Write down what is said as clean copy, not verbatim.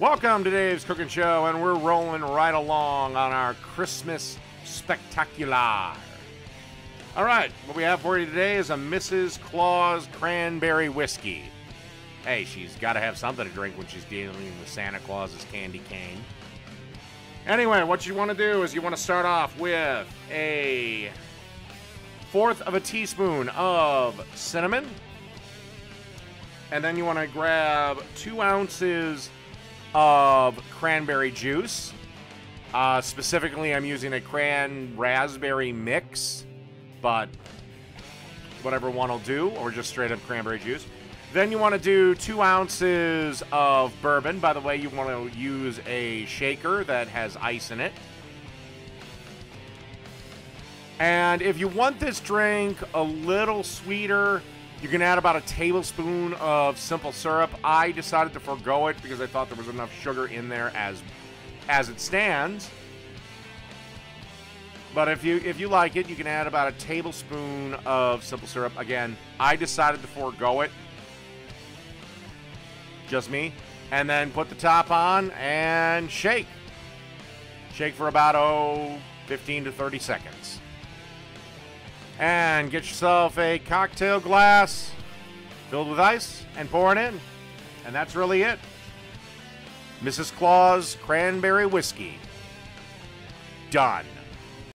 Welcome to Dave's Cooking Show, and we're rolling right along on our Christmas spectacular. All right, what we have for you today is a Mrs. Claus cranberry whiskey. Hey, she's got to have something to drink when she's dealing with Santa Claus's candy cane. Anyway, what you want to do is you want to start off with a 1/4 of a teaspoon of cinnamon. And then you want to grab 2 ounces of cranberry juice. Specifically, I'm using a cran-raspberry mix, but whatever one will do, or just straight up cranberry juice. Then you want to do 2 ounces of bourbon. By the way, you want to use a shaker that has ice in it. And if you want this drink a little sweeter, you can add about a tablespoon of simple syrup. I decided to forego it because I thought there was enough sugar in there as it stands. But if you like it, you can add about a tablespoon of simple syrup. Again, I decided to forego it. Just me. And then put the top on and shake. Shake for about 15 to 30 seconds. And get yourself a cocktail glass filled with ice and pour it in. And that's really it. Mrs. Claus cranberry whiskey. Done.